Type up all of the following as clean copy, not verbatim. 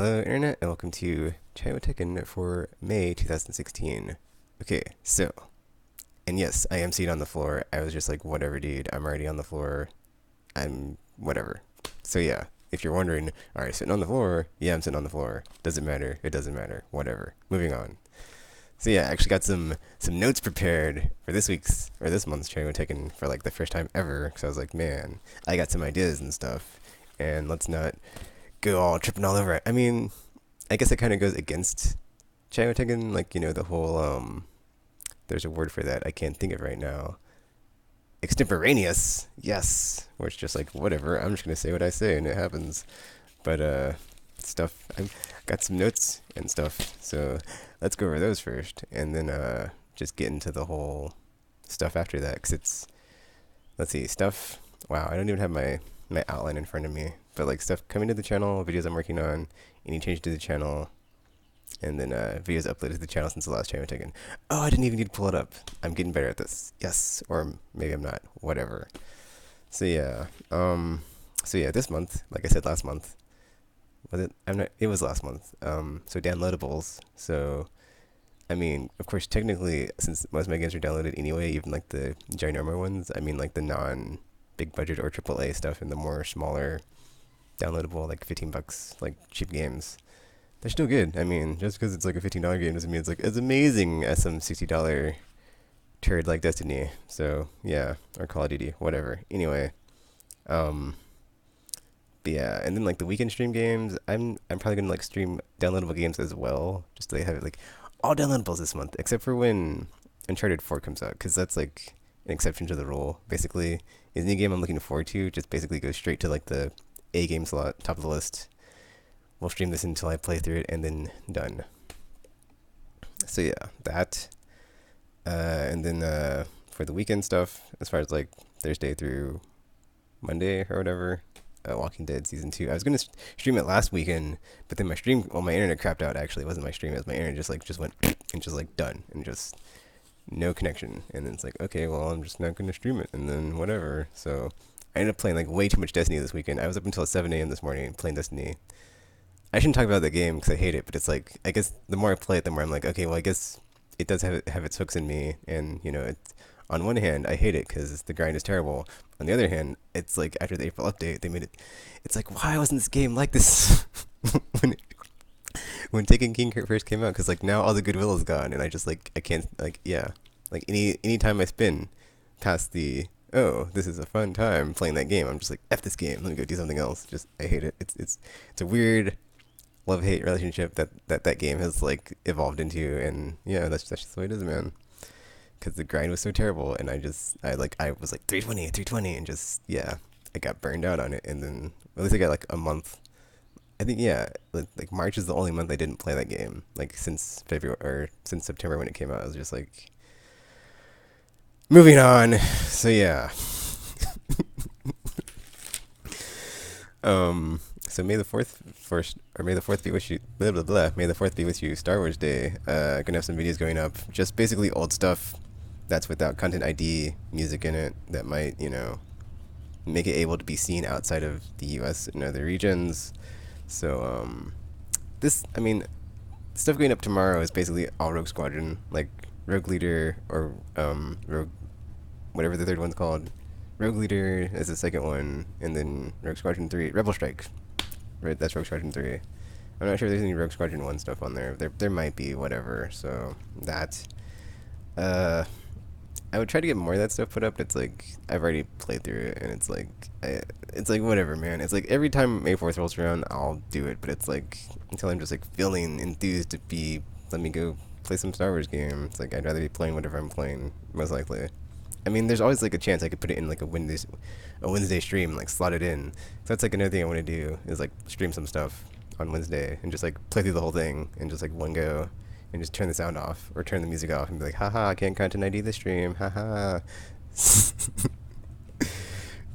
Hello, Internet, and welcome to TKKN for May 2016. Okay, so, and yes, I am seated on the floor. I was just like, whatever, dude, I'm already on the floor. I'm whatever. So, yeah, if you're wondering, alright, sitting on the floor, yeah, I'm sitting on the floor. Does it matter? It doesn't matter. Whatever. Moving on. So, yeah, I actually got some notes prepared for this week's, or this month's TKKN for like the first time ever, because I was like, man, I got some ideas and stuff, and let's not go all tripping all over it. I mean, I guess it kind of goes against Chiotegan, like, the whole, there's a word for that. I can't think of it right now. Extemporaneous, yes. Where it's just like, whatever, I'm just going to say what I say and it happens. But, I've got some notes and stuff. So let's go over those first. And then, just get into the whole stuff after that. Because let's see, stuff. Wow, I don't even have my outline in front of me. But like stuff coming to the channel, videos I'm working on, any change to the channel, and then videos uploaded to the channel since the last channel taken. Oh, I didn't even need to pull it up. I'm getting better at this. Yes, or maybe I'm not. Whatever. So yeah, this month, like I said last month, was it? I'm not. It was last month. So downloadables. So, I mean, of course, technically, since most of my games are downloaded anyway, even like the ginormous ones. I mean, like the non big budget or AAA stuff, and the more smaller downloadable, like $15, like cheap games. They're still good. I mean, just because it's like a $15 game doesn't mean it's like as amazing as some $60 turd like Destiny. So yeah, or Call of Duty, whatever. Anyway, but yeah, and then like the weekend stream games, I'm probably gonna like stream downloadable games as well, just to have it like all downloadables this month, except for when Uncharted 4 comes out, because that's like an exception to the rule. Basically, is any game I'm looking forward to just basically goes straight to like the A game slot, top of the list. We'll stream this until I play through it and then done. So yeah, that. And then for the weekend stuff, as far as like Thursday through Monday or whatever, Walking Dead Season 2. I was going to stream it last weekend, but then my internet crapped out actually. It wasn't my stream, it was my internet just went and just like done and just no connection. And then it's like, okay, well, I'm just not going to stream it and then whatever. So I ended up playing like way too much Destiny this weekend. I was up until 7 a.m. this morning playing Destiny. I shouldn't talk about the game because I hate it, but it's like, I guess the more I play it, the more I'm like, okay, well, I guess it does have its hooks in me. And, it's, on one hand, I hate it because the grind is terrible. On the other hand, it's like after the April update, they made it, it's like, why wasn't this game like this when, when Taken King first came out? Because like now all the goodwill is gone and I just like, I can't, like, yeah. Like any time I spin past the, oh, this is a fun time playing that game, I'm just like, F this game, let me go do something else. Just, I hate it. It's a weird love-hate relationship that game has like evolved into, and yeah, that's just the way it is, man. Because the grind was so terrible, and I was like 320, and just, yeah, I got burned out on it, and then at least I got like a month. I think, yeah, like March is the only month I didn't play that game, like since February or since September when it came out. I was just like, moving on. So yeah. So May the 4th first, or May the 4th be with you, blah blah blah. May the 4th be with you. Star Wars Day. Gonna have some videos going up, just basically old stuff that's without content ID music in it that might, make it able to be seen outside of the U.S. and other regions. So I mean, stuff going up tomorrow is basically all Rogue Squadron, like Rogue Leader or Rogue, whatever the third one's called. Rogue Leader is the second one, and then Rogue Squadron 3, Rebel Strike. Right, that's Rogue Squadron 3. I'm not sure if there's any Rogue Squadron 1 stuff on there. There might be, whatever. So that. I would try to get more of that stuff put up, but it's like I've already played through it, and it's like whatever, man. It's like every time May 4th rolls around, I'll do it, but it's like until I'm just like feeling enthused to let me go play some Star Wars game. It's like I'd rather be playing whatever I'm playing, most likely. I mean, there's always like a chance I could put it in like a Wednesday stream, like slot it in. So that's like another thing I want to do is like stream some stuff on Wednesday and just like play through the whole thing and just like one go and just turn the sound off or turn the music off and be like, haha, I can't content ID the stream, haha.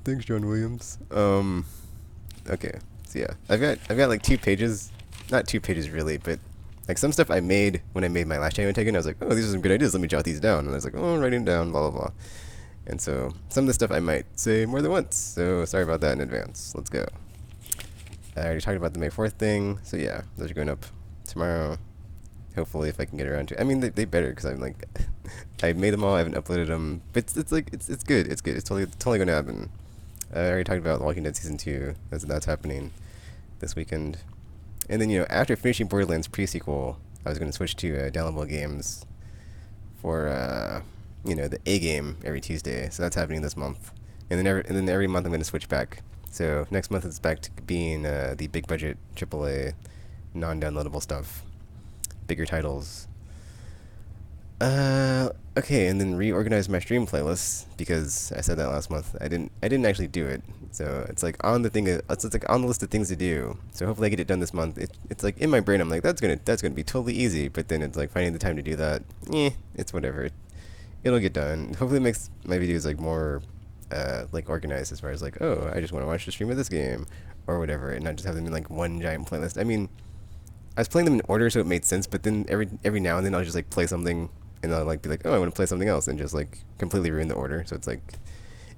Thanks, John Williams. Okay, so yeah, I've got like 2 pages, not 2 pages really, but like some stuff I made when I made my last channel taken. I was like, oh, these are some good ideas. Let me jot these down. And I was like, oh, I'm writing down, blah blah blah. And so some of the stuff I might say more than once. So sorry about that in advance. Let's go. I already talked about the May 4th thing, so yeah, those are going up tomorrow. Hopefully, if I can get around to. I mean, they better because I'm like, I made them all. I haven't uploaded them, but it's like it's good. It's good. It's totally gonna happen. I already talked about Walking Dead season 2. That's happening this weekend. And then after finishing Borderlands pre-sequel, I was gonna switch to downloadable games for the A game every Tuesday. So that's happening this month. And then every month I'm gonna switch back. So next month it's back to being the big budget AAA non-downloadable stuff, bigger titles. Okay, and then reorganize my stream playlists because I said that last month. I didn't actually do it, so it's like on the thing. It's like on the list of things to do. So hopefully I get it done this month. It's like in my brain. I'm like that's gonna be totally easy. But then it's like finding the time to do that. It's whatever. It'll get done. Hopefully it makes my videos like more like organized as far as like, oh, I just want to watch the stream of this game or whatever, and not just have them in like one giant playlist. I mean, I was playing them in order, so it made sense. But then every now and then I'll just like play something, and I'll like be like, oh, I want to play something else, and just like completely ruin the order. So it's like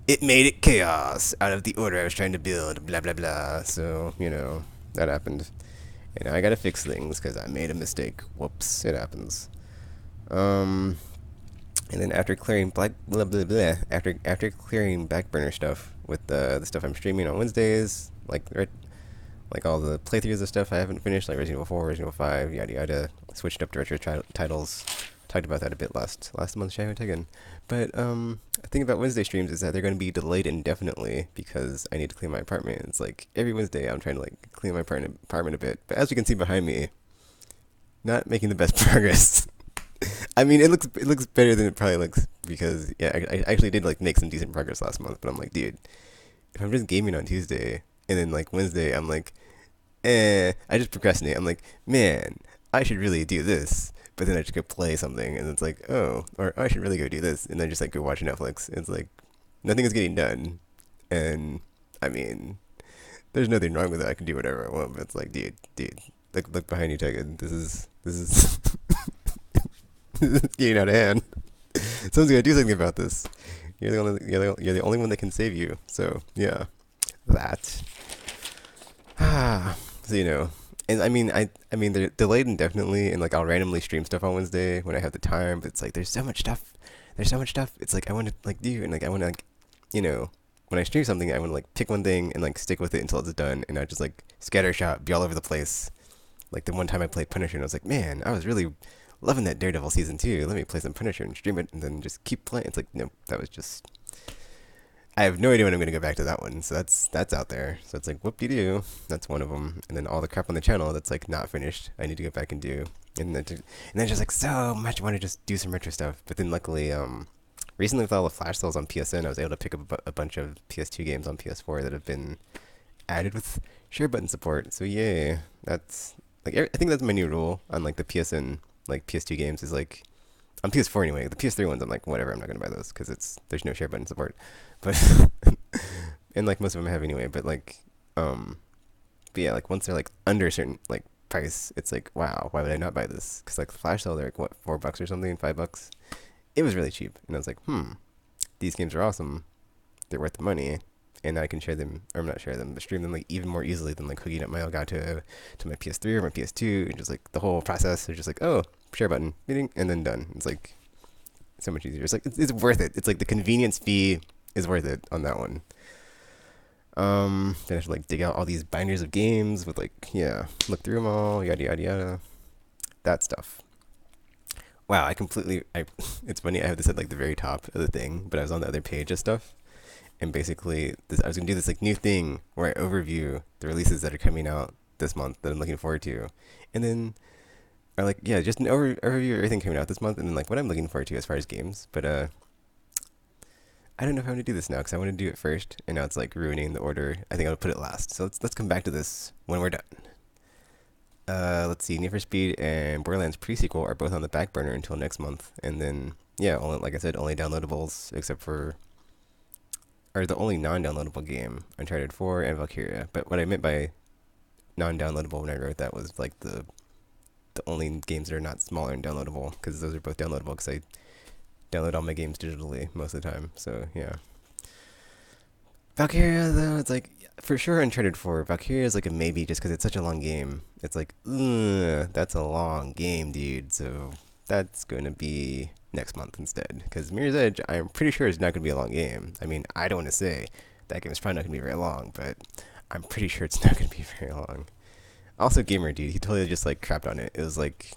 it made it chaos out of the order I was trying to build. Blah blah blah. So that happened, and now I gotta fix things because I made a mistake. Whoops, it happens. Um, and then after clearing after clearing back burner stuff with the stuff I'm streaming on Wednesdays, like all the playthroughs of stuff I haven't finished, like Resident Evil 4, Resident Evil 5, yada yada. Switched up to retro titles. Talked about that a bit last month's Shadow Tekken. But the thing about Wednesday streams is that they're going to be delayed indefinitely because I need to clean my apartment. It's like every Wednesday I'm trying to like clean my apartment a bit. But as you can see behind me, not making the best progress. I mean, it looks better than it probably looks because yeah, I actually did like make some decent progress last month. But I'm like, dude, if I'm just gaming on Tuesday and then like Wednesday, I'm like, I just procrastinate. I'm like, man, I should really do this. But then I just go play something, and it's like, oh, or I should really go do this, and then just like go watch Netflix. It's like nothing is getting done, and I mean, there's nothing wrong with it. I can do whatever I want, but it's like, dude, look behind you, Tegan. This is this is getting out of hand. Someone's gonna do something about this. You're the only one that can save you. So yeah, that. So. And I mean they're delayed indefinitely, and like I'll randomly stream stuff on Wednesday when I have the time, but it's like there's so much stuff. It's like I want to like do, and like I want to like, when I stream something, I want to like pick one thing and like stick with it until it's done, and not just like scattershot, be all over the place. Like the one time I played Punisher, and I was like, man, I was really loving that Daredevil season 2. Let me play some Punisher and stream it, and then just keep playing. It's like no, that was just. I have no idea when I'm going to go back to that one, so that's out there. So it's like, whoop-de-doo, that's one of them. And then all the crap on the channel that's like not finished, I need to go back and do. And then just like so much, I want to just do some retro stuff. But then luckily, recently with all the flash sales on PSN, I was able to pick up a bunch of PS2 games on PS4 that have been added with share button support. So yay, that's like I think that's my new rule on like the PSN like PS2 games is like. On PS4 anyway. The PS3 ones, I'm like, whatever, I'm not gonna buy those because there's no share button support. But and like most of them have anyway. But like, but yeah, like once they're like under a certain like price, it's like, wow, why would I not buy this? Because like the flash sale, they're like what, $4 or something, $5. It was really cheap, and I was like, these games are awesome. They're worth the money, and I can share them, or not share them, but stream them like even more easily than like hooking up my Elgato to my PS3 or my PS2, and just like the whole process is just like, oh, share button, meeting, and then done. It's like so much easier. It's like it's worth it. It's like the convenience fee is worth it on that one. Then I have to like dig out all these binders of games with like look through them all, yada yada yada, that stuff. Wow, it's funny. I have this at like the very top of the thing, but I was on the other page of stuff, and basically I was gonna do this like new thing where I overview the releases that are coming out this month that I'm looking forward to, and then. Or like just an overview of everything coming out this month, and then like what I'm looking forward to as far as games. But I don't know if I want to do this now because I want to do it first, and now it's like ruining the order. I think I'll put it last. So let's come back to this when we're done. Let's see. Need for Speed and Borderlands pre-sequel are both on the back burner until next month, and then only like I said, only downloadables except for, or the only non-downloadable game, Uncharted 4 and Valkyria. But what I meant by non-downloadable when I wrote that was like the only games that are not smaller and downloadable, because those are both downloadable because I download all my games digitally most of the time. So yeah, Valkyria though, it's like For sure, Uncharted 4. Valkyria is like a maybe just because it's such a long game. It's like, ugh, that's a long game, dude. So that's going to be next month instead. Because Mirror's Edge, I'm pretty sure is not going to be a long game. I mean, I don't want to say that game is probably not going to be very long, but I'm pretty sure it's not going to be very long. Also, Gamer, dude, he totally just like crapped on it. It was like,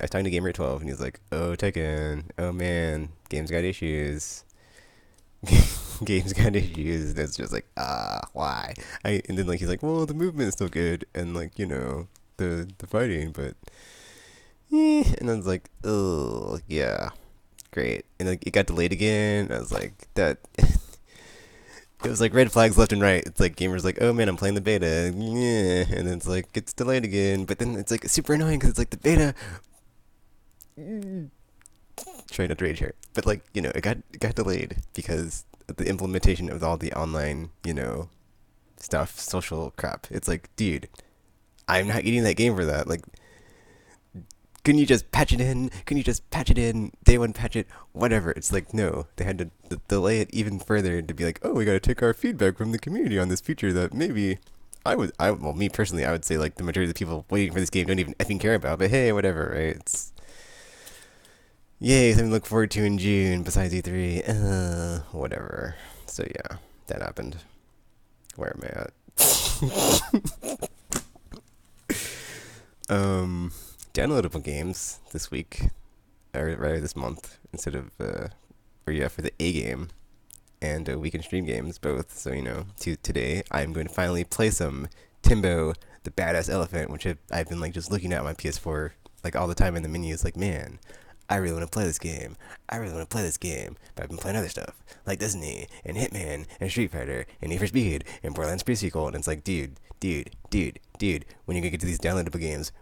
I was talking to Gamer 12, and he's like, oh, Tekken, oh man, game's got issues. Games got issues. That's just like, why? And then like he's like, well, the movement is still good, and like the fighting, but and I was like, oh yeah, great. And like it got delayed again. I was like, that. It was like red flags left and right. It's like gamers like, oh man, I'm playing the beta, yeah, and then it's like it's delayed again. But then it's like super annoying because it's like the beta. Trying not to rage here, but like it got delayed because of the implementation of all the online stuff, social crap. It's like, dude, I'm not getting that game for that. Like, couldn't you just patch it in? Couldn't you just patch it in? Day one, patch it, whatever. It's like, no, they had to delay it even further to be like, oh, we got to take our feedback from the community on this feature that maybe well, me personally, I would say like the majority of the people waiting for this game don't even effing care about. But hey, whatever, right? It's yay, something to look forward to in June besides E3. Whatever. So yeah, that happened. Where am I at? Downloadable games this week, or rather this month, instead of, or yeah, for the A game and weekend stream games both. So today I'm going to finally play some Timbo, the Badass Elephant, which I've been like just looking at my PS4 like all the time in the menus, like, man, I really want to play this game. I really want to play this game. But I've been playing other stuff, like Disney, and Hitman, and Street Fighter, and Need for Speed, and Borderlands pre-sequel. And it's like, dude, when you get to these downloadable games,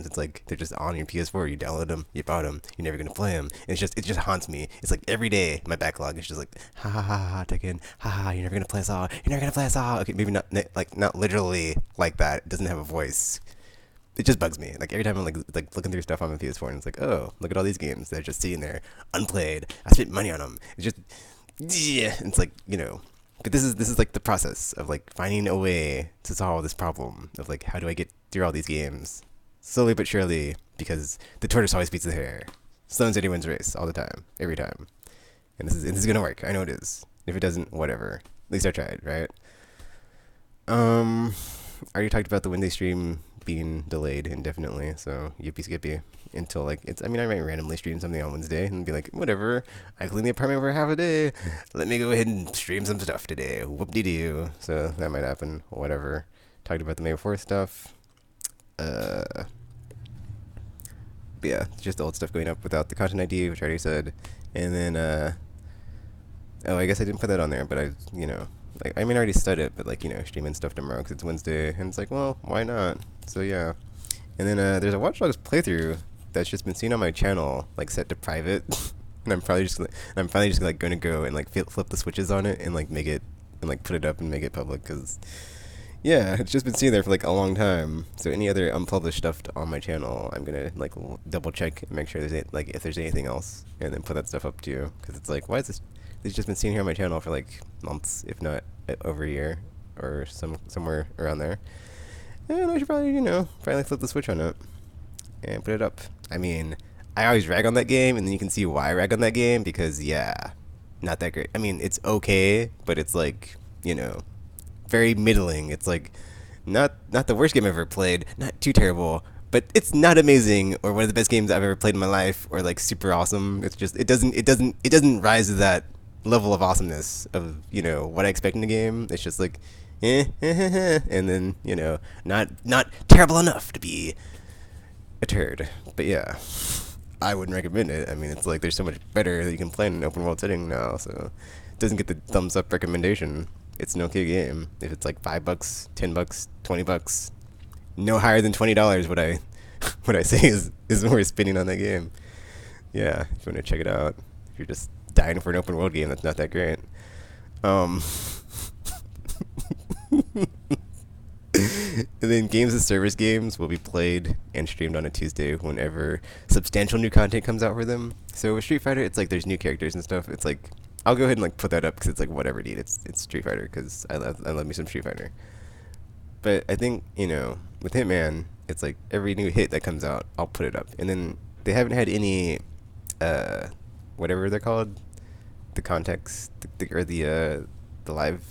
it's like, they're just on your PS4. You download them, you bought them, you're never going to play them. And it just haunts me. It's like every day, my backlog is just like, ha ha ha ha, Tekken, ha ha, you're never going to play us all. You're never going to play us all. Okay, maybe not literally like that. It doesn't have a voice. It just bugs me. Like every time I'm like looking through stuff on my PS4 and it's like, oh, look at all these games that are just sitting there unplayed. I spent money on them. It's just, yeah. It's like, but this is like the process of like finding a way to solve this problem of like, how do I get through all these games slowly but surely, because the tortoise always beats the hare. Slow and steady wins race all the time, every time. And this is gonna work. I know it is. If it doesn't, whatever. At least I tried, right? I already talked about the Wednesday stream being delayed indefinitely, so yippee skippy until like I might randomly stream something on Wednesday and be like, whatever, I cleaned the apartment for half a day, let me go ahead and stream some stuff today, whoop-de-doo. So that might happen, whatever. Talked about the May 4th stuff. But yeah, just the old stuff going up without the content ID, which I already said. And then oh, I guess I didn't put that on there, but I already said it, but streaming stuff tomorrow because it's Wednesday, and it's like, well, why not? So yeah. And then there's a Watch Dogs playthrough that's just been seen on my channel, like set to private, and I'm finally just like going to go and like flip the switches on it and like make it and like put it up and make it public, because yeah, it's just been sitting there for like a long time. So any other unpublished stuff on my channel, I'm gonna like double check and make sure if there's anything else, and then put that stuff up too, because it's like, why is this? It's just been sitting here on my channel for like months, if not over a year, or somewhere around there. And I should probably, finally flip the switch on it and put it up. I mean, I always rag on that game, and then you can see why I rag on that game, because yeah, not that great. I mean, it's okay, but it's like, very middling. It's like not the worst game I've ever played, not too terrible, but it's not amazing or one of the best games I've ever played in my life, or like super awesome. It's just it doesn't rise to that level of awesomeness of what I expect in the game. It's just like and then not terrible enough to be a turd. But yeah, I wouldn't recommend it. I mean, it's like there's so much better that you can play in an open world setting now, so it doesn't get the thumbs up recommendation. It's an okay game. If it's like $5, $10, $20, no higher than $20 what I say is worth spending on that game. Yeah, if you want to check it out, if you're just dying for an open world game that's not that great. And then games as service games will be played and streamed on a Tuesday whenever substantial new content comes out for them. So with Street Fighter, it's like there's new characters and stuff. It's like I'll go ahead and like put that up because it's like whatever, dude. It's Street Fighter because I love me some Street Fighter. But I think with Hitman, it's like every new hit that comes out, I'll put it up, and then they haven't had any uh whatever they're called, the context or the live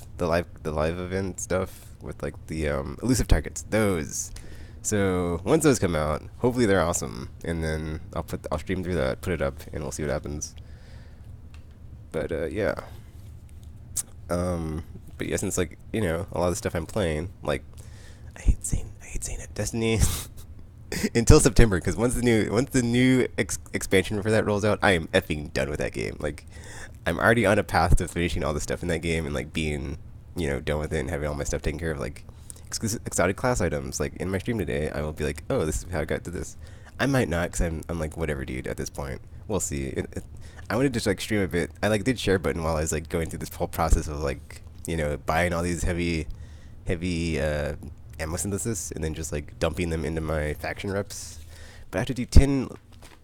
event stuff with like the elusive targets. Those. So once those come out, hopefully they're awesome, and then I'll stream through that, put it up, and we'll see what happens. But yeah. But yeah, since like a lot of the stuff I'm playing, like I hate saying it, Destiny, until September, because once the new expansion for that rolls out, I am effing done with that game. Like, I'm already on a path to finishing all the stuff in that game and like being done with it and having all my stuff taken care of. Like exclusive exotic class items. Like in my stream today, I will be like, oh, this is how I got to this. I might not, because I'm like whatever, dude. At this point, we'll see. I wanted to just like stream a bit. I like did share button while I was like going through this whole process of like buying all these heavy ammo synthesis and then just like dumping them into my faction reps. But I have to do 10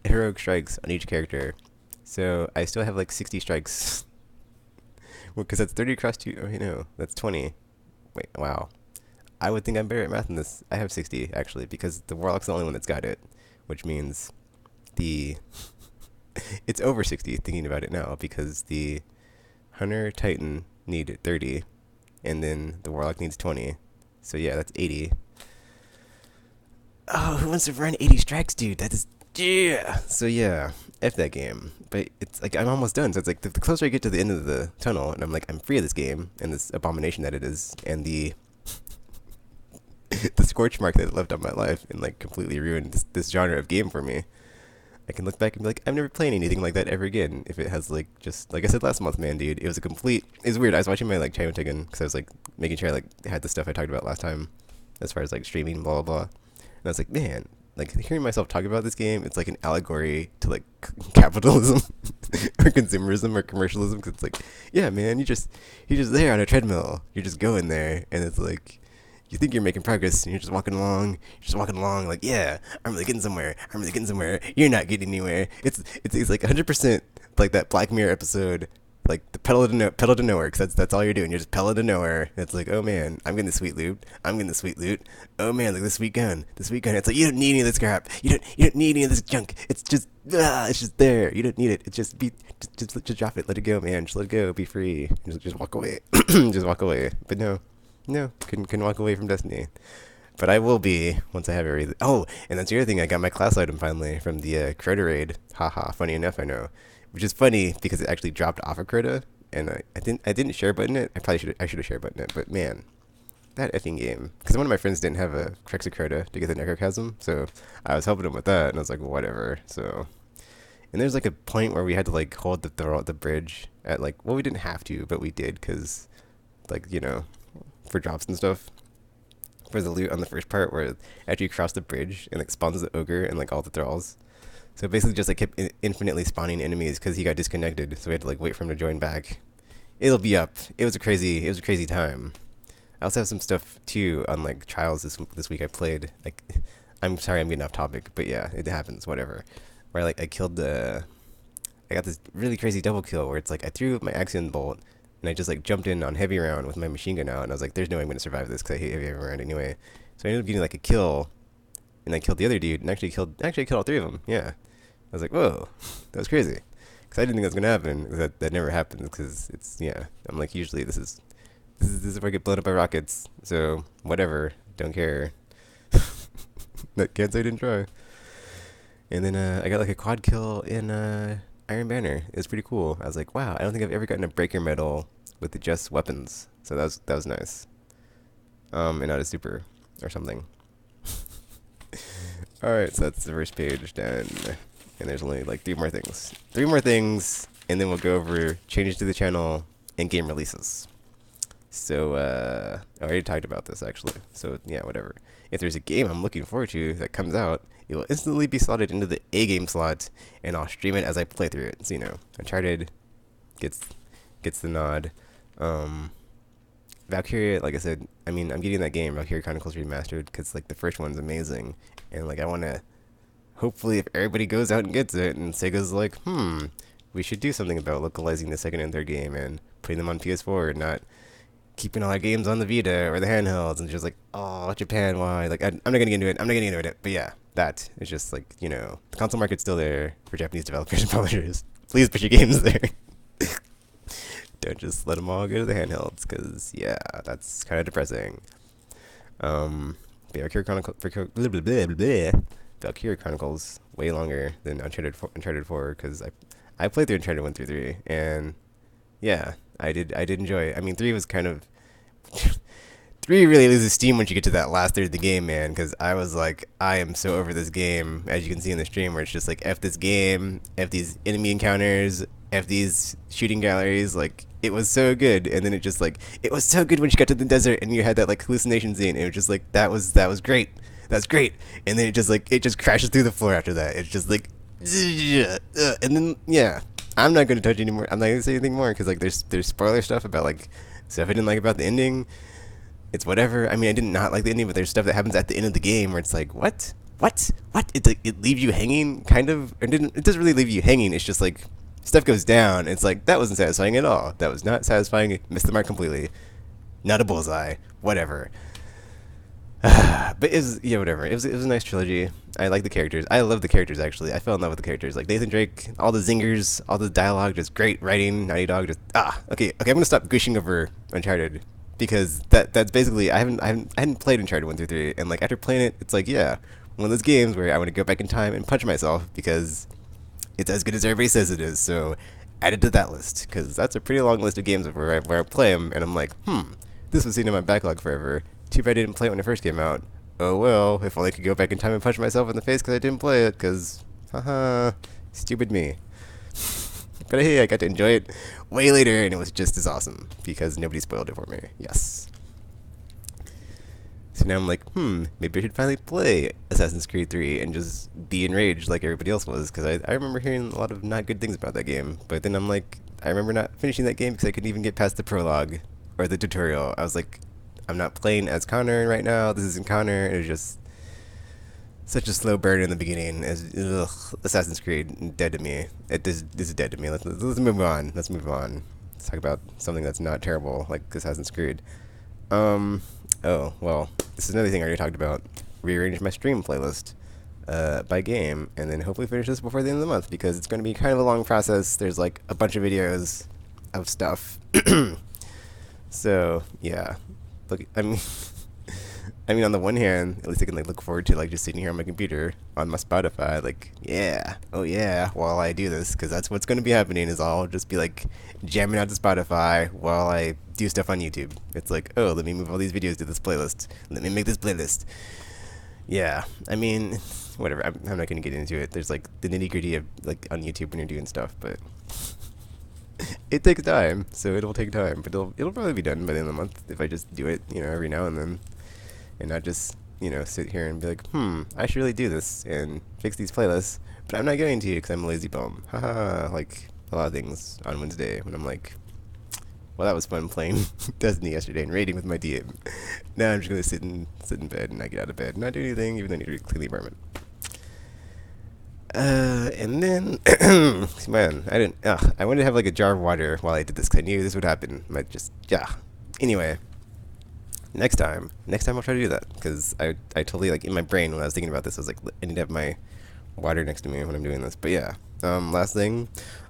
heroic strikes on each character, so I still have like 60 strikes. Well, because that's 30 across two. Oh, that's 20. Wait, wow. I would think I'm better at math than this. I have 60 actually, because the warlock's the only one that's got it, which means the it's over 60 thinking about it now, because the hunter titan need 30 and then the warlock needs 20. So yeah, that's 80. Oh, who wants to run 80 strikes, dude? That is, yeah. So yeah, F that game. But it's like I'm almost done. So it's like the closer I get to the end of the tunnel, and I'm like, I'm free of this game and this abomination that it is, and the the scorch mark that it left on my life and like completely ruined this genre of game for me. I can look back and be like, I'm never playing anything like that ever again. If it has like, just like I said last month, man, dude, it was a complete. It was weird. I was watching my like channel again because I was like making sure I like had the stuff I talked about last time, as far as like streaming, blah blah blah. And I was like, man, like hearing myself talk about this game, it's like an allegory to like capitalism or consumerism or commercialism. Because it's like, yeah, man, you're just there on a treadmill. You're just going there, and it's like, you think you're making progress and you're just walking along like, yeah, I'm really getting somewhere. You're not getting anywhere. It's like 100% like that Black Mirror episode, like the pedal to nowhere, because that's all you're doing. You're just pedal to nowhere. It's like, oh man, I'm getting the sweet loot. Oh man, look at this sweet gun. It's like, you don't need any of this crap. You don't need any of this junk. It's just there. You don't need it. It's just drop it. Let it go, man. Just let it go. Be free. Just walk away. Just walk away. But no, couldn't walk away from Destiny. But I will be once I have everything. Oh, and that's the other thing. I got my class item finally from the Crota raid. Haha, funny enough, I know. Which is funny because it actually dropped off of Crota, and I didn't share button it. I should have share button it. But man, that effing game. Because one of my friends didn't have a Crex of Crota to get the Necrochasm, so I was helping him with that, and I was like, whatever. So, and there's like a point where we had to like hold the bridge at like, well, we didn't have to, but we did because like for drops and stuff, for the loot on the first part, where after you cross the bridge and like spawns the ogre and like all the thralls. So basically just like kept infinitely spawning enemies because he got disconnected, so we had to like wait for him to join back. It'll be up. It was a crazy time. I also have some stuff too on like trials this week I played. Like, I'm sorry I'm getting off topic, but yeah, it happens, whatever. Where like I got this really crazy double kill where it's like I threw my Axion bolt and I just like jumped in on heavy round with my machine gun out, and I was like, there's no way I'm gonna survive this because I hate heavy round anyway. So I ended up getting like a kill, and I killed the other dude, and actually killed all three of them. Yeah, I was like, whoa, that was crazy, because I didn't think that was gonna happen. That never happens because it's, yeah. I'm like, usually this is where I get blown up by rockets. So whatever, don't care. That can't say I didn't try. And then I got like a quad kill in Iron Banner. It was pretty cool. I was like, wow, I don't think I've ever gotten a breaker medal with the just weapons. So that was nice. And not a super or something. Alright, so that's the first page done. And there's only like three more things, and then we'll go over changes to the channel and game releases. So I already talked about this actually. So yeah, whatever. If there's a game I'm looking forward to that comes out, it will instantly be slotted into the A game slot, and I'll stream it as I play through it. So Uncharted gets the nod. Valkyria, like I said, I mean, I'm getting that game, Valkyria Chronicles Remastered, because like the first one's amazing, and like I want to, hopefully if everybody goes out and gets it, and Sega's like, we should do something about localizing the second and third game and putting them on PS4 and not keeping all our games on the Vita or the handhelds and just like, oh, Japan, why? Like, I'm not gonna get into it. I'm not getting into it. But yeah, that is just like, the console market's still there for Japanese developers and publishers. Please put your games there. Don't just let them all go to the handhelds, because yeah, that's kind of depressing. Valkyria Chronicle, Valkyria Chronicles way longer than Uncharted 4, because I played through Uncharted 1 through 3, and yeah, I did enjoy it. I mean, 3 was kind of 3 really loses steam once you get to that last third of the game, man, because I was like, I am so over this game, as you can see in the stream, where it's just like, F this game, F these enemy encounters, F these shooting galleries, like, it was so good, and then it just like, it was so good when you got to the desert, and you had that like hallucination scene, and it was just like, that was great, that's great, and then it just crashes through the floor after that, it's just like, and then, yeah, I'm not going to touch anymore, I'm not going to say anything more, because like, there's spoiler stuff about like, stuff I didn't like about the ending. It's whatever. I mean, I did not like the ending, but there's stuff that happens at the end of the game where it's like, what? It's like, it leaves you hanging, kind of. It doesn't really leave you hanging. It's just like, stuff goes down. It's like, that wasn't satisfying at all. That was not satisfying. Missed the mark completely. Not a bullseye. Whatever. But yeah, whatever. It was a nice trilogy. I like the characters. I love the characters, actually. I fell in love with the characters. Like Nathan Drake, all the zingers, all the dialogue, just great writing. Naughty Dog, just okay. I'm gonna stop gushing over Uncharted, because that's basically, I hadn't played Uncharted 1 through 3, and like after playing it, it's like, yeah, one of those games where I want to go back in time and punch myself because it's as good as everybody says it is. So add it to that list, because that's a pretty long list of games where I play them and I'm like, this was sitting in my backlog forever. Too bad I didn't play it when it first came out. Oh well, if only I could go back in time and punch myself in the face because I didn't play it, because haha, stupid me. But hey, I got to enjoy it way later, and it was just as awesome, because nobody spoiled it for me. Yes. So now I'm like, maybe I should finally play Assassin's Creed 3 and just be enraged like everybody else was, because I remember hearing a lot of not good things about that game. But then I'm like, I remember not finishing that game because I couldn't even get past the prologue or the tutorial. I was like, I'm not playing as Connor right now. This isn't Connor. It was just such a slow burn in the beginning. Assassin's Creed, dead to me. This is dead to me. Let's move on. Let's talk about something that's not terrible, like Assassin's Creed. Oh, well, this is another thing I already talked about. Rearrange my stream playlist by game, and then hopefully finish this before the end of the month, because it's going to be kind of a long process. There's like a bunch of videos of stuff. So, yeah. Look, I mean, on the one hand, at least I can like look forward to like just sitting here on my computer on my Spotify, like, yeah, oh yeah, while I do this, because that's what's going to be happening. Is I'll just be like jamming out to Spotify while I do stuff on YouTube. It's like, oh, let me move all these videos to this playlist. Let me make this playlist. Yeah, I mean, whatever. I'm not going to get into it. There's like the nitty gritty of like on YouTube when you're doing stuff, but it takes time, so it'll take time, but it'll probably be done by the end of the month if I just do it, every now and then, and not just, sit here and be like, I should really do this and fix these playlists, but I'm not going to because I'm a lazy bum. Haha, like a lot of things on Wednesday when I'm like, well, that was fun playing Destiny yesterday and raiding with my DM. Now I'm just gonna sit in bed and not get out of bed, not do anything, even though I need to clean the apartment. And then, man, I wanted to have like a jar of water while I did this, because I knew this would happen. Anyway, next time I'll try to do that, because I totally, like, in my brain when I was thinking about this, I was like, I need to have my water next to me when I'm doing this. But yeah, last thing,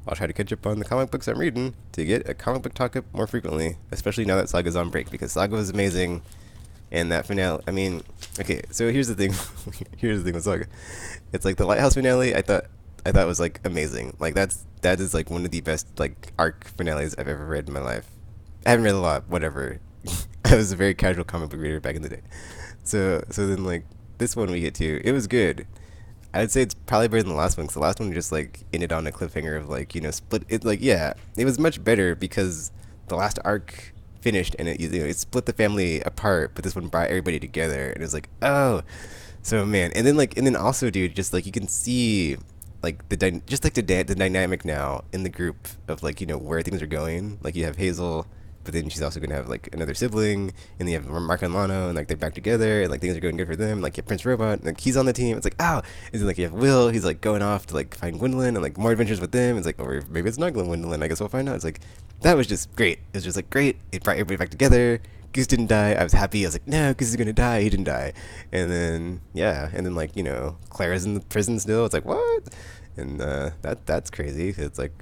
I'll try to catch up on the comic books I'm reading to get a comic book talk up more frequently, especially now that Saga's on break, because Saga was amazing. And that finale, I mean, okay, so here's the thing. Here's the thing with Saga. It's like the Lighthouse finale, I thought was like amazing. Like that is like one of the best like arc finales I've ever read in my life. I haven't read a lot, whatever. I was a very casual comic book reader back in the day. So then like this one we get to, it was good. I'd say it's probably better than the last one, because the last one just like ended on a cliffhanger of like, split it, like, yeah, it was much better because the last arc finished and it split the family apart, but this one brought everybody together, and it was like, oh, so man. And then also, dude, just like you can see like the dynamic now in the group of like, where things are going. Like you have Hazel but then she's also gonna have like another sibling, and then you have Mark and Lano, and like they're back together, and like things are going good for them. Like you have Prince Robot, and, like he's on the team. It's like oh, and then like you have Will, he's like going off to like find Gwendolyn, and like more adventures with them. It's like or maybe it's not Gwendolyn. I guess we'll find out. It's like that was just great. It was just like great. It brought everybody back together. Goose didn't die. I was happy. I was like, no, Goose is gonna die. He didn't die. And then yeah, and then like Clara's in the prison still. It's like what? And that's crazy. It's like,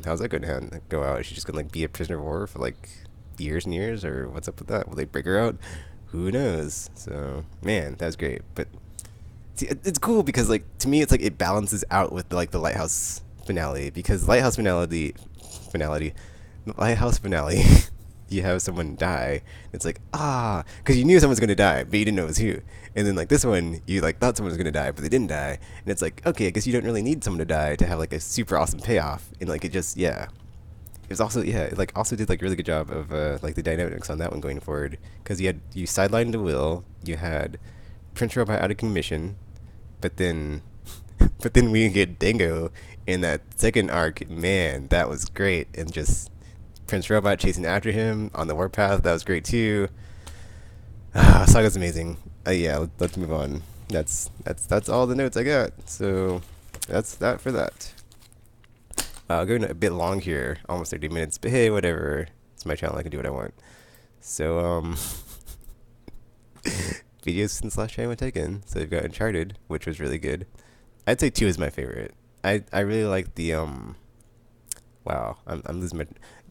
how's that gonna go out? Is she just gonna like be a prisoner of war for like years and years, or what's up with that? Will they break her out? Who knows? So man, that was great. But see, it's cool because like to me, it's like it balances out with like the Lighthouse finale because Lighthouse finale. You have someone die. It's like because you knew someone's gonna die, but you didn't know it was who. And then like this one, you like thought someone was gonna die, but they didn't die. And it's like okay, I guess you don't really need someone to die to have like a super awesome payoff. And like it just It was also it like also did like a really good job of like the dynamics on that one going forward because you sidelined to Will, you had Prince Robot out of commission, but then we get Dango in that second arc. Man, that was great, and just Prince Robot chasing after him on the warpath. That was great too. Saga's amazing. Yeah, let's move on. That's all the notes I got. So that's that for that. Going a bit long here, almost 30 minutes, but hey, whatever. It's my channel. I can do what I want. So videos since last time I taken. So we've got Uncharted, which was really good. I'd say 2 is my favorite. I really like the wow, I'm losing my.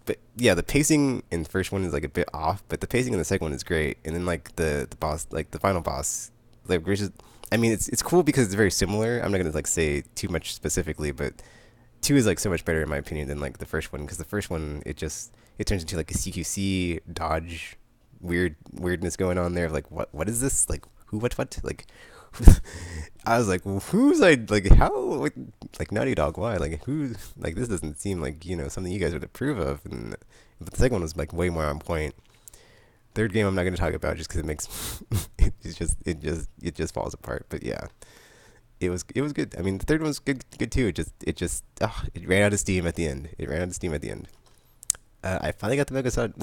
But yeah, the pacing in the first one is like a bit off, but the pacing in the second one is great. And then like the boss, like the final boss, like I mean, it's cool because it's very similar. I'm not gonna like say too much specifically, but 2 is like so much better in my opinion than like the first one because the first one it turns into like a CQC dodge weirdness going on there of like what is this like who what like. I was like, well, who's like how like Naughty Dog? Why like who like this doesn't seem like something you guys would approve of. And but the second one was like way more on point. Third game I'm not going to talk about just because it makes it just falls apart. But yeah, it was good. I mean the third one was good too. It ran out of steam at the end. I finally got the Mega Solid.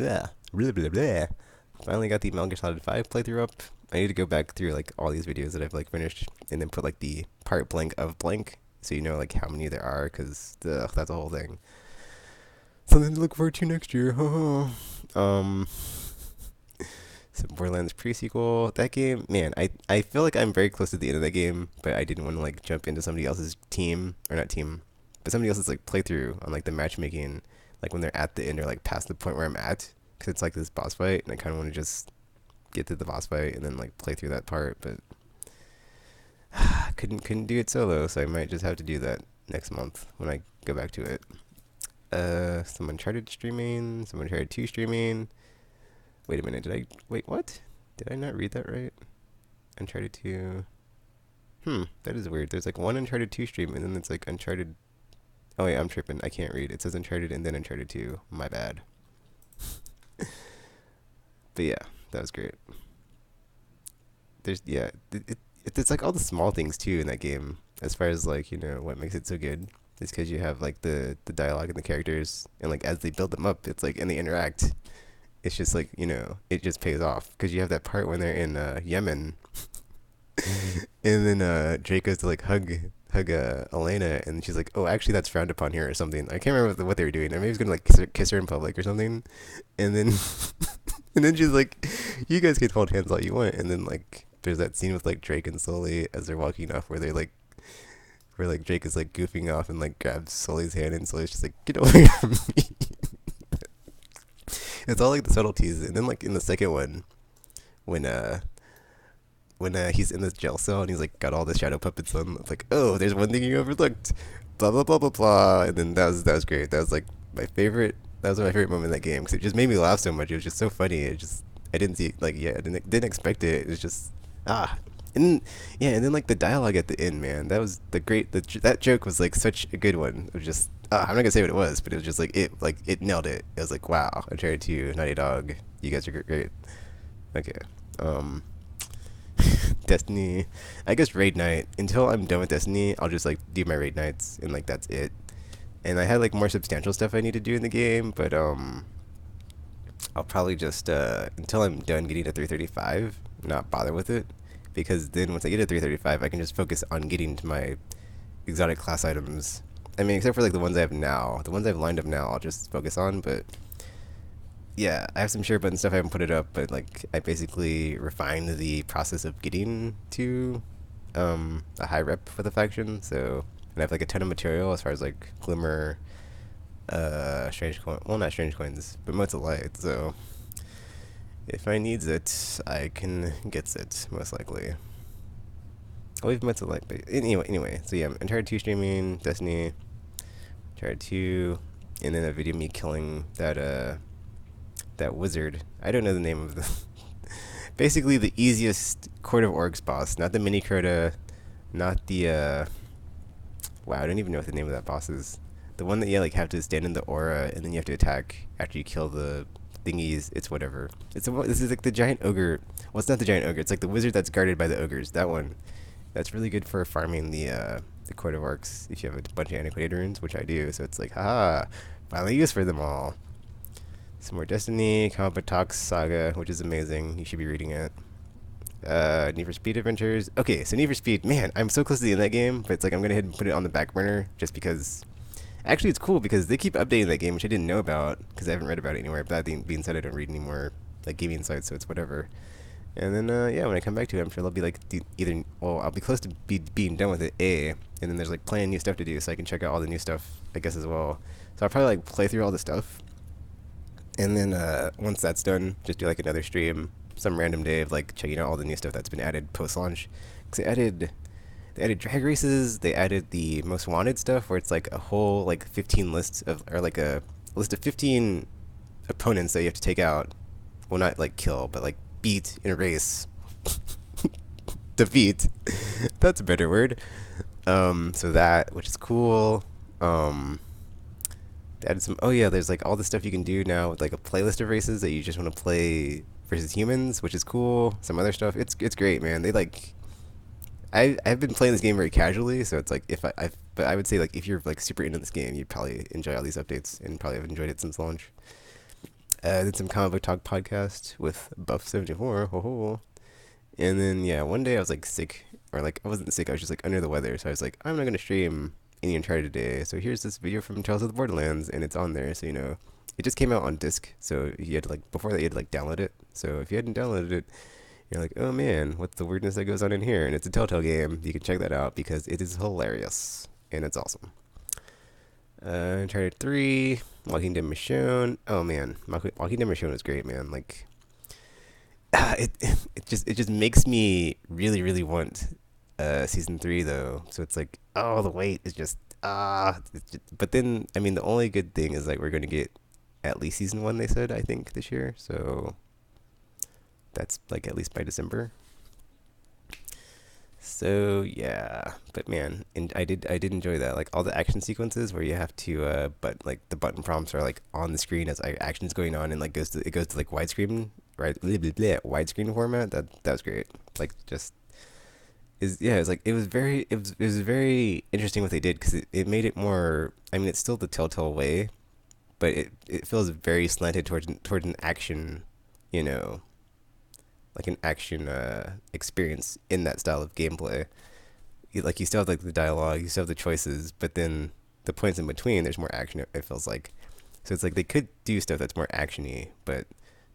Finally got the Metal Gear Solid 5 playthrough up. I need to go back through like all these videos that I've like finished and then put like the part blank of blank so you know like how many there are because that's a whole thing. Something to look forward to next year. Some Borderlands pre-sequel. That game, man, I feel like I'm very close to the end of that game, but I didn't want to like jump into somebody else's team or not team, but somebody else's like playthrough on like the matchmaking, like when they're at the end or like past the point where I'm at, because it's like this boss fight and I kind of want to just get to the boss fight and then like play through that part, but couldn't do it solo, so I might just have to do that next month when I go back to it. Some Uncharted streaming, some Uncharted 2 streaming. Wait a minute, wait, what? Did I not read that right? Uncharted 2. That is weird. There's like one Uncharted 2 stream and then it's like Uncharted. Oh wait, I'm tripping. I can't read. It says Uncharted and then Uncharted 2. My bad. But yeah, that was great. There's it's like all the small things too in that game as far as like what makes it so good is because you have like the dialogue and the characters and like as they build them up it's like and they interact, it's just like it just pays off because you have that part when they're in Yemen and then Drake goes to like hug Elena and she's like, oh actually that's frowned upon here or something. I can't remember what they were doing. Or maybe he was gonna like kiss her in public or something, and then and then she's like, you guys can hold hands all you want. And then like there's that scene with like Drake and Sully as they're walking off where Drake is like goofing off and like grabs Sully's hand and Sully's just like, get away from me. It's all like the subtleties. And then like in the second one when he's in this jail cell and he's like got all the shadow puppets on, it's like, oh, there's one thing you overlooked, blah blah blah blah blah. And then that was great. That was like my favorite. That was my favorite moment in that game because it just made me laugh so much. It was just so funny. I didn't see like I didn't expect it. It was just and then like the dialogue at the end, man, that was that joke was like such a good one. It was just I'm not gonna say what it was, but it was just like it nailed it. It was like, wow, I tried to Naughty Dog, you guys are great. Okay, Destiny, I guess raid night. Until I'm done with Destiny, I'll just like do my raid nights and like that's it. And I had like more substantial stuff I need to do in the game, but I'll probably just until I'm done getting to 335, not bother with it, because then once I get to 335, I can just focus on getting to my exotic class items. I mean, except for like the ones I have now, the ones I've lined up now, I'll just focus on. But yeah, I have some share button stuff. I haven't put it up, but like I basically refined the process of getting to a high rep for the faction. So and I have like a ton of material as far as like glimmer, strange coin. Well, not strange coins, but motes of light. So if I needs it, I can get it most likely. I'll leave motes of light, but anyway. So yeah, I'm Uncharted 2 streaming, Destiny, Uncharted 2, and then a video of me killing that wizard. I don't know the name of the. Basically, the easiest Court of Orcs boss, not the mini Crota, not the wow, I don't even know what the name of that boss is. The one that you like have to stand in the aura and then you have to attack after you kill the thingies. It's whatever. This is like the giant ogre. Well, it's not the giant ogre. It's like the wizard that's guarded by the ogres. That one. That's really good for farming the Court of Orcs if you have a bunch of antiquated runes, which I do. So it's like, haha, finally use for them all. Some more Destiny, Comic Book Talks Saga, which is amazing. You should be reading it. Need for Speed Adventures. Okay, so Need for Speed, man, I'm so close to the end of that game, but it's like I'm gonna head and put it on the back burner just because. Actually, it's cool because they keep updating that game, which I didn't know about because I haven't read about it anywhere. But that being said, I don't read anymore like gaming sites, so it's whatever. And then yeah, when I come back to it, I'm sure they'll be like either I'll be close to being done with it, and then there's like plenty of new stuff to do, so I can check out all the new stuff, I guess, as well. So I'll probably like play through all the stuff, and then once that's done, just do like another stream, some random day of like checking out all the new stuff that's been added post launch. Cause they added drag races, they added the most wanted stuff where it's like a whole like 15 lists of or like a list of 15 opponents that you have to take out. Well, not like kill, but like beat in a race. Defeat. That's a better word. So that, which is cool. They added some. Oh yeah, there's like all the stuff you can do now with like a playlist of races that you just want to play versus humans, which is cool. Some other stuff. It's great, man. They like. I've been playing this game very casually, so it's like but I would say like if you're like super into this game, you'd probably enjoy all these updates and probably have enjoyed it since launch. Did some comic book talk podcast with Buff74, ho ho. And then yeah, one day I was like sick, or like I wasn't sick, I was just like under the weather. So I was like, I'm not gonna stream any Uncharted today. So here's this video from Tales of the Borderlands, and it's on there. So you know, it just came out on disc, so you had to like before that you had to like download it. So if you hadn't downloaded it, you're like, oh man, what's the weirdness that goes on in here? And it's a Telltale game. You can check that out because it is hilarious and it's awesome. Uncharted 3, Walking Dead Michonne. Oh man, Walking Dead Michonne is great, man. Like, it just makes me really want season 3 though. So it's like, oh, the wait is just but then I mean the only good thing is like we're gonna get at least season 1, they said, I think, this year. So that's like at least by December. So yeah, but man, and I did enjoy that. Like all the action sequences where you have to but like the button prompts are like on the screen as like action's going on and like it goes to like widescreen, right? Widescreen format. That was great. Like just is yeah, it was very interesting what they did because it made it more. I mean, it's still the Telltale way, but it feels very slanted towards an action, you know, like an action experience in that style of gameplay. Like you still have like the dialogue, you still have the choices, but then the points in between, there's more action. It feels like, so it's like they could do stuff that's more actiony, but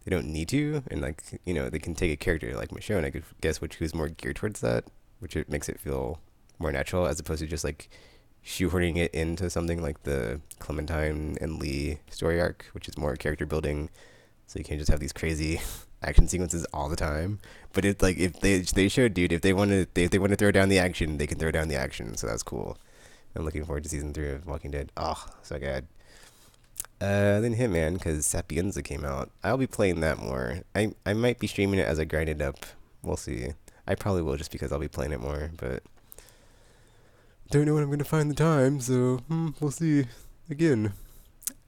they don't need to. And like you know, they can take a character like Michonne, I could guess who's more geared towards that, which it makes it feel more natural as opposed to just like shoehorning it into something like the Clementine and Lee story arc, which is more character building. So you can't just have these crazy action sequences all the time. But it's like if they showed, dude, if they want to throw down the action, they can throw down the action. So that's cool. I'm looking forward to season 3 of Walking Dead. Oh, so good. Then Hitman, because Sapienza came out. I'll be playing that more. I might be streaming it as I grind it up. We'll see. I probably will just because I'll be playing it more, but don't know when I'm gonna find the time. So we'll see. Again,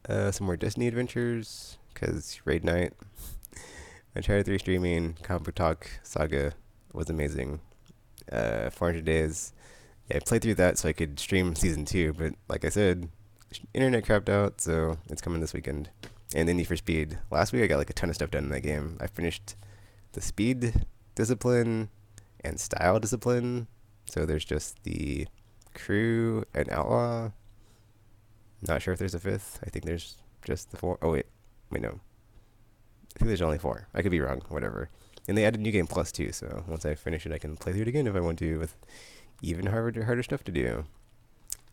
some more Destiny adventures because raid night. Uncharted 3 streaming, Comic Book Talk Saga was amazing. 400 days. Yeah, I played through that so I could stream season 2, but like I said, internet crapped out, so it's coming this weekend. And then Need for Speed. Last week I got like a ton of stuff done in that game. I finished the speed discipline and style discipline. So there's just the crew and outlaw. Not sure if there's a fifth. I think there's just the four. Oh wait no. I think there's only four. I could be wrong. Whatever. And they added New Game Plus too. So once I finish it, I can play through it again if I want to with even harder stuff to do.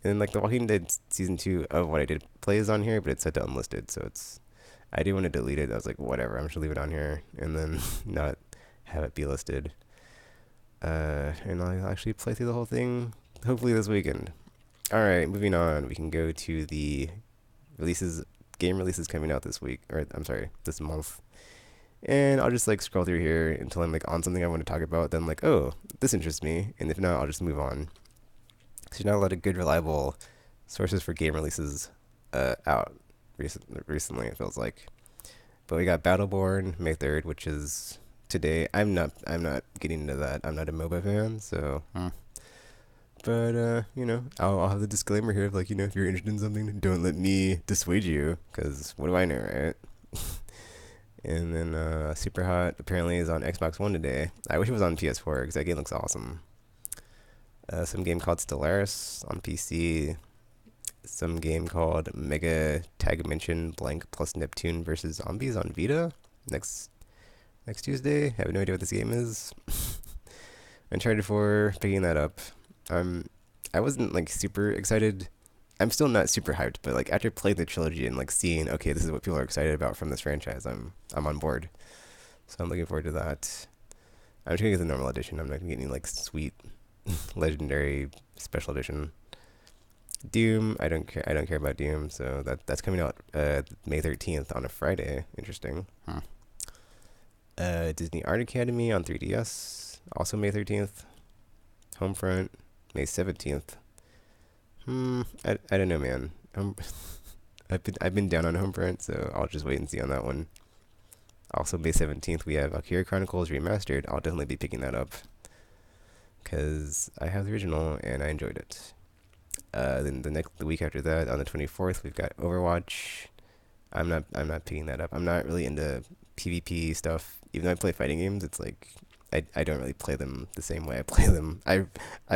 And then like The Walking Dead season 2 of what I did play is on here, but it's set to unlisted, so it's I didn't want to delete it. I was like, whatever, I'm just gonna leave it on here and then not have it be listed. And I'll actually play through the whole thing hopefully this weekend. All right, moving on. We can go to the game releases coming out this week, or I'm sorry, this month. And I'll just like scroll through here until I'm like on something I want to talk about. Then like, oh, this interests me, and if not, I'll just move on. There's not a lot of good, reliable sources for game releases out recently. It feels like, but we got Battleborn May 3rd, which is today. I'm not getting into that. I'm not a MOBA fan, so. But I'll have the disclaimer here of like, if you're interested in something, don't let me dissuade you, because what do I know, right? And then Super Hot apparently is on Xbox One today. I wish it was on PS4 because that game looks awesome. Some game called Stellaris on PC. Some game called Mega Tag Mention Blank plus Neptune versus Zombies on Vita next Tuesday. I have no idea what this game is. Uncharted 4, picking that up. I wasn't like super excited. I'm still not super hyped, but like after playing the trilogy and like seeing, okay, this is what people are excited about from this franchise, I'm on board. So I'm looking forward to that. I'm just gonna get the normal edition. I'm not gonna get any like sweet legendary special edition. Doom, I don't care about Doom, so that's coming out May 13th on a Friday. Interesting. Disney Art Academy on 3DS, also May 13th. Homefront, May 17th. I don't know, man. I've been down on Homefront, so I'll just wait and see on that one. Also, May 17th, we have Valkyria Chronicles Remastered. I'll definitely be picking that up because I have the original and I enjoyed it. Then the week after that, on the 24th, we've got Overwatch. I'm not picking that up. I'm not really into PvP stuff. Even though I play fighting games, it's like I don't really play them the same way I play them. I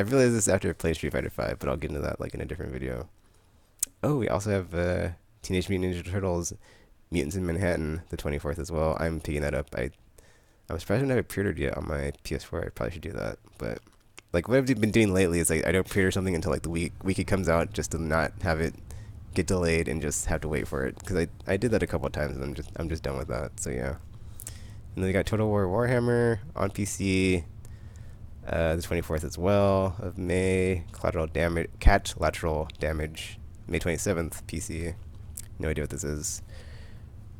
realized this after I played Street Fighter 5, but I'll get into that like in a different video. Oh, we also have Teenage Mutant Ninja Turtles Mutants in Manhattan the 24th as well. I'm picking that up. I'm surprised I don't have it pre-ordered yet on my PS4. I probably should do that. But like what I've been doing lately is like I don't pre-order something until like the week it comes out, just to not have it get delayed and just have to wait for it. Because I did that a couple of times and I'm just done with that. So yeah. And then we got Total War Warhammer on PC the 24th as well of May. Cat Lateral Damage May 27th PC. No idea what this is.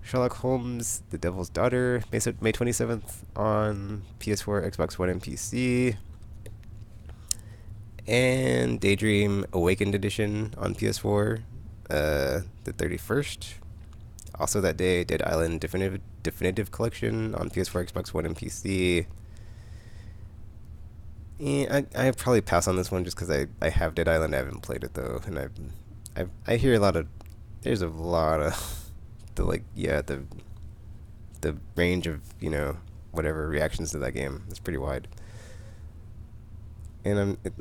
Sherlock Holmes The Devil's Daughter May 27th on PS4, Xbox One, and PC. And Daydream Awakened Edition on PS4 the 31st. Also that day, Dead Island Definitive Collection on PS4, Xbox One, and PC. And I probably pass on this one just because I have Dead Island. I haven't played it though, and I hear there's a lot of the range of whatever reactions to that game is pretty wide. And if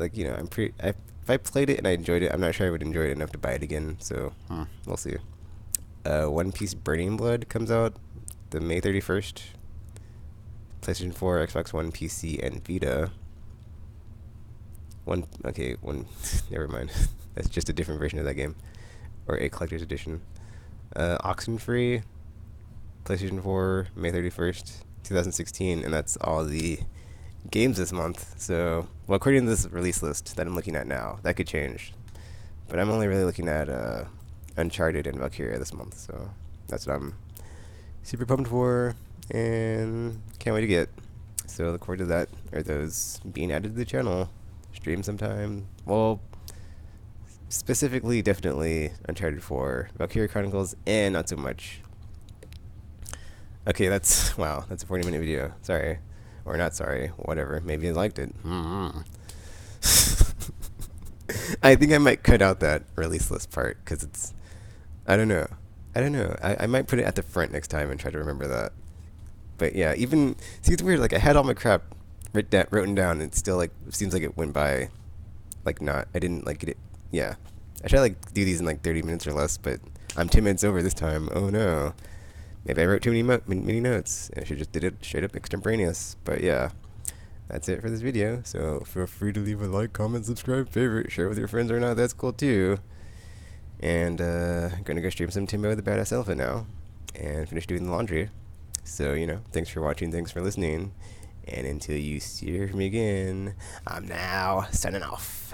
I played it and I enjoyed it, I'm not sure I would enjoy it enough to buy it again. So we'll see. One Piece Burning Blood comes out the May 31st. PlayStation 4, Xbox One, PC, and Vita. Never mind. That's just a different version of that game, or a collector's edition. Oxenfree, PlayStation 4, May 31st, 2016, and that's all the games this month. So, well, according to this release list that I'm looking at now, that could change. But I'm only really looking at Uncharted and Valkyria this month, so that's what I'm super pumped for and can't wait to get. So look forward to that, or those being added to the channel. Stream sometime. Well, specifically, definitely Uncharted 4, Valkyria Chronicles, and not so much. Okay, that's a 40-minute video. Sorry. Or not sorry. Whatever. Maybe you liked it. I think I might cut out that release list part, because I don't know. I don't know. I might put it at the front next time and try to remember that. But yeah, even see it's weird. Like I had all my crap written down, and it still like seems like it went by like not. I didn't like get it. Yeah, I try to like do these in like 30 minutes or less, but I'm 10 minutes over this time. Oh no. Maybe I wrote too many notes. I should just did it straight up extemporaneous. But yeah, that's it for this video. So feel free to leave a like, comment, subscribe, favorite, share with your friends or not. That's cool too. And gonna go stream some Timbo the Badass Elephant now, and finish doing the laundry. So thanks for watching, thanks for listening, and until you hear from me again, I'm now signing off.